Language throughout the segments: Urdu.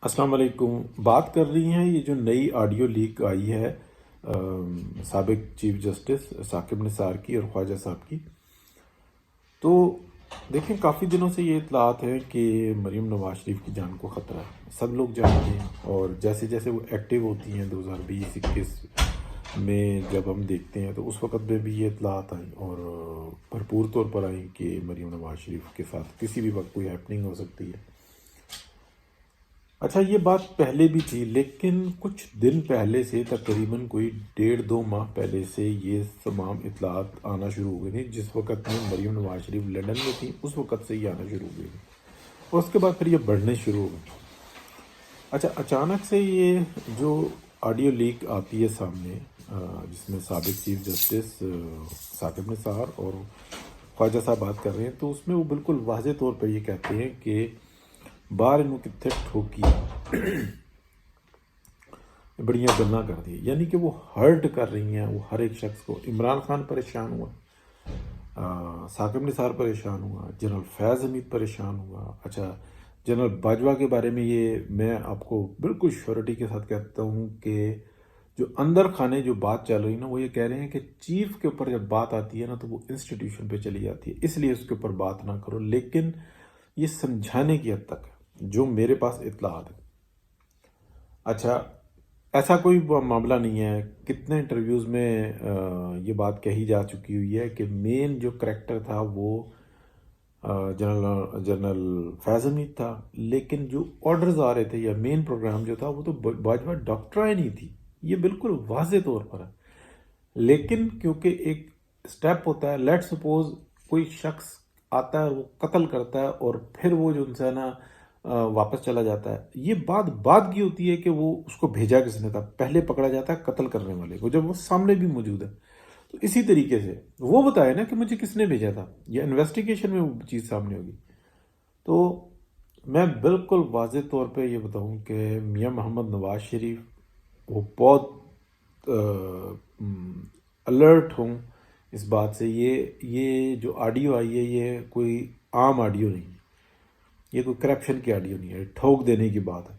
السلام علیکم. بات کر رہی ہیں یہ جو نئی آڈیو لیک آئی ہے سابق چیف جسٹس ثاقب نثار کی اور خواجہ صاحب کی. تو دیکھیں کافی دنوں سے یہ اطلاعات ہیں کہ مریم نواز شریف کی جان کو خطرہ ہے، سب لوگ جانتے ہیں. اور جیسے جیسے وہ ایکٹیو ہوتی ہیں 2020-21 میں جب ہم دیکھتے ہیں تو اس وقت میں بھی یہ اطلاعات آئیں اور بھرپور طور پر آئیں کہ مریم نواز شریف کے ساتھ کسی بھی وقت کوئی ہیپننگ ہو سکتی ہے. اچھا، یہ بات پہلے بھی تھی لیکن کچھ دن پہلے سے تقریباً کوئی 1.5-2 ماہ پہلے سے یہ تمام اطلاعات آنا شروع ہو گئی تھیں. جس وقت میں مریم نواز شریف لندن میں تھیں اس وقت سے یہ آنا شروع ہو گئی تھی اور اس کے بعد پھر یہ بڑھنے شروع ہو گئی. اچھا، اچانک سے یہ جو آڈیو لیک آتی ہے سامنے جس میں سابق چیف جسٹس ثاقب نثار اور خواجہ صاحب بات کر رہے ہیں، تو اس میں وہ بالکل واضح طور پر یہ کہتے ہیں کہ باہر انہوں کتنے ٹھوکی بڑیاں گنا کر دی، یعنی کہ وہ ہرٹ کر رہی ہیں وہ ہر ایک شخص کو. عمران خان پریشان ہوا، ثاقب نثار پریشان ہوا، جنرل فیض حمید پریشان ہوا. اچھا، جنرل باجوہ کے بارے میں یہ میں آپ کو بالکل شیورٹی کے ساتھ کہتا ہوں کہ جو اندر خانے جو بات چل رہی نا، وہ یہ کہہ رہے ہیں کہ چیف کے اوپر جب بات آتی ہے نا تو وہ انسٹیٹیوشن پہ چلی جاتی ہے، اس لیے اس کے اوپر بات نہ کرو. لیکن یہ سمجھانے کی حد تک ہے جو میرے پاس اطلاعات ہے. اچھا، ایسا کوئی معاملہ نہیں ہے. کتنے انٹرویوز میں یہ بات کہی جا چکی ہوئی ہے کہ مین جو کریکٹر تھا وہ جنرل فیض حمید تھا، لیکن جو آرڈرز آ رہے تھے یا مین پروگرام جو تھا وہ تو باجوہ ڈاکٹرائن ہی تھی. یہ بالکل واضح طور پر ہے. لیکن کیونکہ ایک سٹیپ ہوتا ہے، لیٹ سپوز کوئی شخص آتا ہے وہ قتل کرتا ہے اور پھر وہ جو انسان واپس چلا جاتا ہے. یہ بات بعد کی ہوتی ہے کہ وہ اس کو بھیجا کس نے تھا. پہلے پکڑا جاتا ہے قتل کرنے والے کو جب وہ سامنے بھی موجود ہے. تو اسی طریقے سے وہ بتائے نا کہ مجھے کس نے بھیجا تھا، یہ انویسٹیگیشن میں وہ چیز سامنے ہوگی. تو میں بالکل واضح طور پہ یہ بتاؤں کہ میاں محمد نواز شریف وہ بہت الرٹ ہوں اس بات سے. یہ جو آڈیو آئی ہے یہ کوئی عام آڈیو نہیں ہے، یہ کوئی کرپشن کی آڈیو نہیں ہے، ٹھوک دینے کی بات ہے.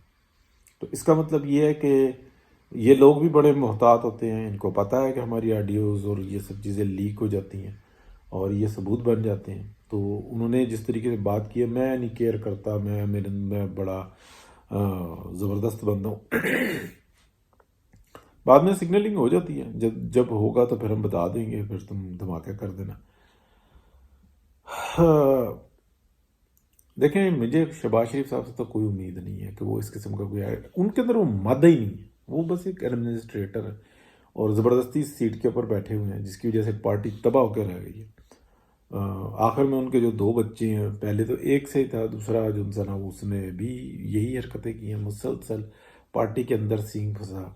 تو اس کا مطلب یہ ہے کہ یہ لوگ بھی بڑے محتاط ہوتے ہیں، ان کو پتہ ہے کہ ہماری آڈیوز اور یہ سب چیزیں لیک ہو جاتی ہیں اور یہ ثبوت بن جاتے ہیں. تو انہوں نے جس طریقے سے بات کی ہے، میں نہیں کیئر کرتا، میں بڑا زبردست بندہ ہوں. بعد میں سگنلنگ ہو جاتی ہے، جب ہوگا تو پھر ہم بتا دیں گے، پھر تم دھماکہ کر دینا. دیکھیں، مجھے شہباز شریف صاحب سے تو کوئی امید نہیں ہے کہ وہ اس قسم کا کوئی آئے. ان کے اندر وہ مادہ ہی نہیں ہے، وہ بس ایک ایڈمنسٹریٹر ہے اور زبردستی سیٹ کے اوپر بیٹھے ہوئے ہیں جس کی وجہ سے پارٹی تباہ ہو کے رہ گئی ہے. آخر میں ان کے جو 2 بچے ہیں، پہلے تو ایک سے ہی تھا، دوسرا جو انسان اس نے بھی یہی حرکتیں کی ہیں، مسلسل پارٹی کے اندر سینگ پھنسا.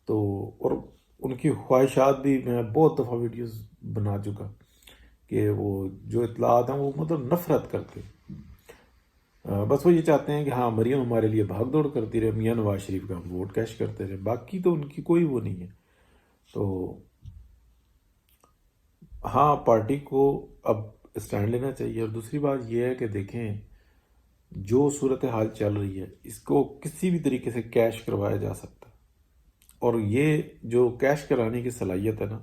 تو اور ان کی خواہشات بھی میں بہت دفعہ ویڈیوز بنا چکا کہ وہ جو اطلاعات ہیں وہ مطلب نفرت کرتے، بس وہ یہ چاہتے ہیں کہ ہاں مریم ہمارے لیے بھاگ دوڑ کرتی رہے، میاں نواز شریف کا ہم ووٹ کیش کرتے رہے، باقی تو ان کی کوئی وہ نہیں ہے. تو ہاں، پارٹی کو اب اسٹینڈ لینا چاہیے. اور دوسری بات یہ ہے کہ دیکھیں جو صورتحال چل رہی ہے اس کو کسی بھی طریقے سے کیش کروایا جا سکتا ہے. اور یہ جو کیش کرانے کی صلاحیت ہے نا،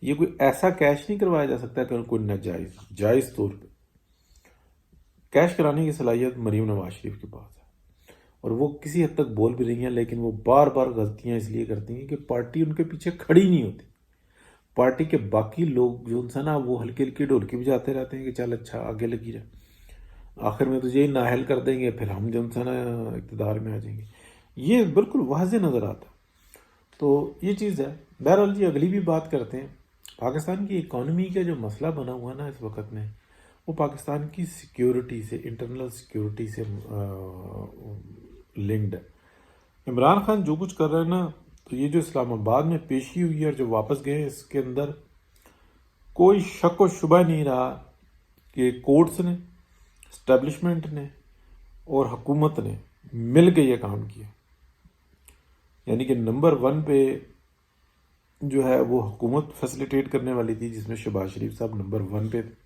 یہ کوئی ایسا کیش نہیں کروایا جا سکتا کہ کوئی جائز طور پہ. کیش کرانے کی صلاحیت مریم نواز شریف کے پاس ہے اور وہ کسی حد تک بول بھی رہی ہیں، لیکن وہ بار بار غلطیاں اس لیے کرتی ہیں کہ پارٹی ان کے پیچھے کھڑی نہیں ہوتی. پارٹی کے باقی لوگ جو انسان نا وہ ہلکی ہلکی ڈھولکی بجاتے رہتے ہیں کہ چل اچھا آگے لگی رہے، آخر میں تو یہی نااہل کر دیں گے، پھر ہم جو انسان اقتدار میں آ جائیں گے. یہ بالکل واضح نظر آتا ہے. تو یہ چیز ہے. بہرحال جی، اگلی بھی بات کرتے ہیں. پاکستان کی اکانومی کا جو مسئلہ بنا ہوا نا اس وقت میں، وہ پاکستان کی سیکیورٹی سے، انٹرنل سیکیورٹی سے لنکڈ ہے. عمران خان جو کچھ کر رہے ہیں نا، تو یہ جو اسلام آباد میں پیشی ہوئی ہے اور جو واپس گئے، اس کے اندر کوئی شک و شبہ نہیں رہا کہ کورٹس نے، اسٹیبلشمنٹ نے اور حکومت نے مل کے یہ کام کیا. یعنی کہ نمبر 1 پہ جو ہے وہ حکومت فیسلیٹیٹ کرنے والی تھی، جس میں شہباز شریف صاحب نمبر 1 پہ تھے.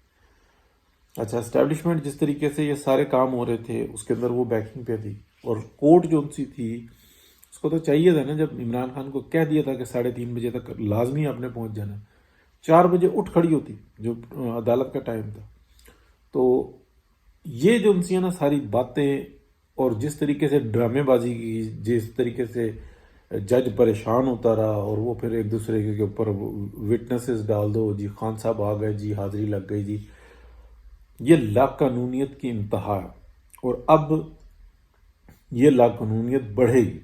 اچھا، اسٹیبلشمنٹ جس طریقے سے یہ سارے کام ہو رہے تھے اس کے اندر وہ بیکنگ پہ تھی. اور کورٹ جو ان سی تھی اس کو تو چاہیے تھا نا، جب عمران خان کو کہہ دیا تھا کہ 3:30 بجے تک لازمی آپ نے پہنچ جانا، 4 بجے اٹھ کھڑی ہوتی جو عدالت کا ٹائم تھا. تو یہ جو ان سی نا ساری باتیں اور جس طریقے سے ڈرامے بازی کی، جس طریقے سے جج پریشان ہوتا رہا اور وہ پھر ایک دوسرے کے اوپر وٹنسز ڈال دو جی، خان صاحب آ گئے جی، حاضری لگ گئی جی، یہ لا قانونیت کی انتہا ہے. اور اب یہ لا قانونیت بڑھے گی،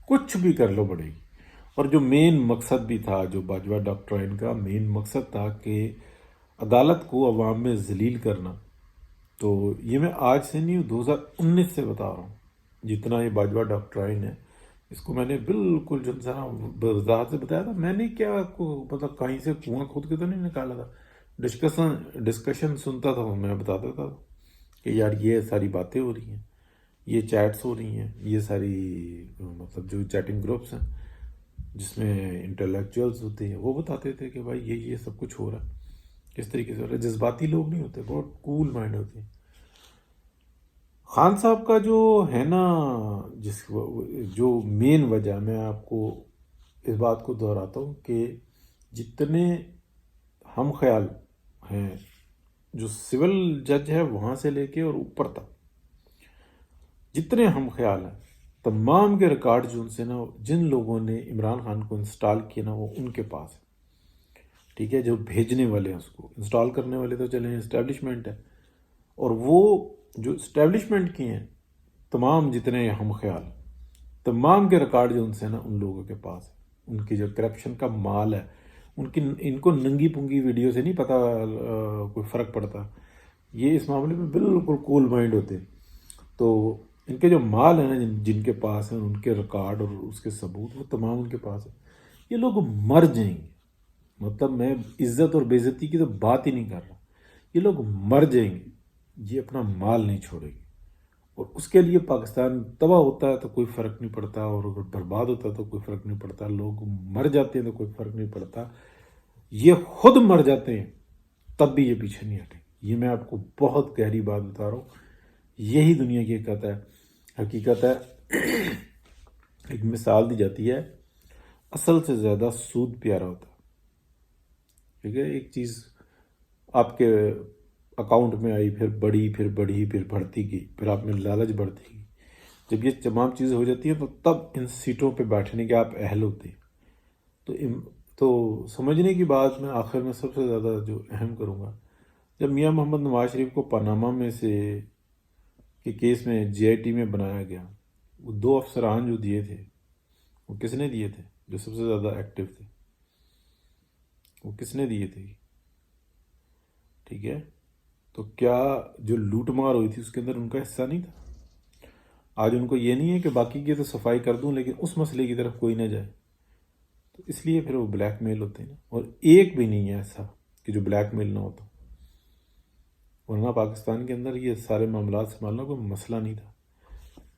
کچھ بھی کر لو بڑھے گی. اور جو مین مقصد بھی تھا، جو باجوہ ڈاکٹرائن کا مین مقصد تھا کہ عدالت کو عوام میں ذلیل کرنا، تو یہ میں آج سے نہیں 2019 سے بتا رہا ہوں. جتنا یہ باجوہ ڈاکٹرائن ہے اس کو میں نے بالکل جو ذرا وضاحت سے بتایا تھا. میں نے کیا کو مطلب کہیں سے کنواں کھود کے تو نہیں نکالا تھا، ڈسکشن سنتا تھا، میں بتاتا تھا کہ یار یہ ساری باتیں ہو رہی ہیں، یہ چیٹس ہو رہی ہیں، یہ ساری مطلب جو چیٹنگ گروپس ہیں جس میں انٹلیکچوئلز ہوتے ہیں وہ بتاتے تھے کہ بھائی یہ سب کچھ ہو رہا ہے، کس طریقے سے ہو رہا ہے. جذباتی لوگ نہیں ہوتے، بہت کول مائنڈ ہوتے ہیں. خان صاحب کا جو ہے نا، جو مین وجہ، میں آپ کو اس بات کو دہراتا ہوں کہ جتنے ہم خیال ہیں، جو سول جج ہے وہاں سے لے کے اور اوپر تک جتنے ہم خیال ہیں، تمام کے ریکارڈ جو ان سے نا، جن لوگوں نے عمران خان کو انسٹال کیا نا، وہ ان کے پاس ہے. ٹھیک ہے، جو بھیجنے والے ہیں اس کو انسٹال کرنے والے تو چلیں اسٹیبلشمنٹ ہے، اور وہ جو اسٹیبلشمنٹ کی ہیں تمام جتنے ہم خیال، تمام کے ریکارڈ جو ان سے نا ان لوگوں کے پاس ہے. ان کی جو کرپشن کا مال ہے، ان کو ننگی پنگی ویڈیو سے نہیں پتہ کوئی فرق پڑتا. یہ اس معاملے میں بالکل کول مائنڈ ہوتے ہیں. تو ان کے جو مال ہے نا، جن کے پاس ہیں، ان کے ریکارڈ اور اس کے ثبوت، وہ تمام ان کے پاس ہے. یہ لوگ مر جائیں گے، مطلب میں عزت اور بے عزتی کی تو بات ہی نہیں کر رہا، یہ لوگ مر جائیں گے، یہ اپنا مال نہیں چھوڑیں گے. اور اس کے لیے پاکستان تباہ ہوتا ہے تو کوئی فرق نہیں پڑتا، اور اگر برباد ہوتا ہے تو کوئی فرق نہیں پڑتا، لوگ مر جاتے ہیں تو کوئی فرق نہیں پڑتا، یہ خود مر جاتے ہیں تب بھی یہ پیچھے نہیں ہٹیں. یہ میں آپ کو بہت گہری بات بتا رہا ہوں، یہی دنیا کی حقیقت ہے. ایک مثال دی جاتی ہے، اصل سے زیادہ سود پیارا ہوتا ہے. ٹھیک ہے، ایک چیز آپ کے اکاؤنٹ میں آئی، پھر بڑھی، پھر بڑھی، پھر بڑھتی گئی، پھر آپ میں لالچ بڑھتی گئی. جب یہ تمام چیزیں ہو جاتی ہیں تو تب ان سیٹوں پہ بیٹھنے کے آپ اہل ہوتے ہیں. تو سمجھنے کی بات میں آخر میں سب سے زیادہ جو اہم کروں گا، جب میاں محمد نواز شریف کو پاناما میں سے کے کیس میں جے آئی ٹی میں بنایا گیا، وہ 2 افسران جو دیے تھے، وہ کس نے دیے تھے؟ جو سب سے زیادہ ایکٹیو تھے، وہ کس نے دیے تھے؟ ٹھیک ہے، تو کیا جو لوٹ مار ہوئی تھی اس کے اندر ان کا حصہ نہیں تھا؟ آج ان کو یہ نہیں ہے کہ باقی کی تو صفائی کر دوں لیکن اس مسئلے کی طرف کوئی نہ جائے، تو اس لیے پھر وہ بلیک میل ہوتے ہیں. اور ایک بھی نہیں ہے ایسا کہ جو بلیک میل نہ ہوتا، ورنہ پاکستان کے اندر یہ سارے معاملات سنبھالنا کوئی مسئلہ نہیں تھا.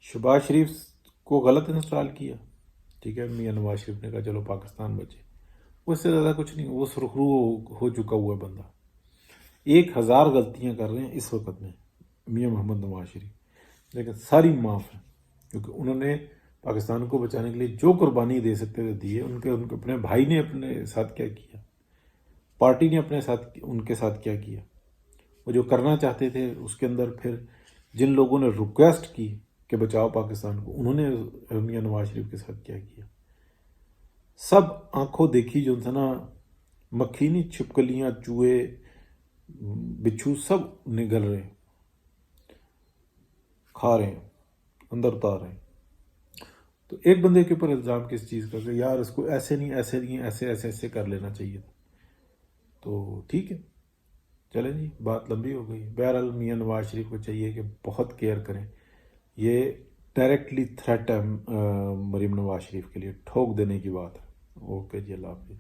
شہباز شریف کو غلط انسٹال کیا، ٹھیک ہے، میاں نواز شریف نے کہا چلو پاکستان بچے، وہ اس سے زیادہ کچھ نہیں. وہ سرخرو ہو چکا ہوا ہے بندہ. 1000 غلطیاں کر رہے ہیں اس وقت میں میاں محمد نواز شریف، لیکن ساری معاف ہیں، کیونکہ انہوں نے پاکستان کو بچانے کے لیے جو قربانی دے سکتے تھے دیے. ان کے اپنے بھائی نے اپنے ساتھ کیا کیا، پارٹی نے اپنے ساتھ ان کے ساتھ کیا کیا. وہ جو کرنا چاہتے تھے اس کے اندر پھر جن لوگوں نے ریکویسٹ کی کہ بچاؤ پاکستان کو، انہوں نے میاں نواز شریف کے ساتھ کیا کیا. سب آنکھوں دیکھی جو تھا نا، مکھی نہیں، چھپکلیاں، چوہے، بچھو سب نگل رہے ہیں، کھا رہے ہیں، اندر اتار رہے ہیں. تو ایک بندے کے اوپر الزام کس چیز کا کہ یار اس کو ایسے نہیں، ایسے نہیں، ایسے ایسے ایسے کر لینا چاہیے تھا. تو ٹھیک ہے، چلیں جی، بات لمبی ہو گئی. بہرحال میاں نواز شریف کو چاہیے کہ بہت کیئر کریں. یہ ڈائریکٹلی تھریٹ ہے مریم نواز شریف کے لیے، ٹھوک دینے کی بات ہے. اوکے جی، اللہ حافظ.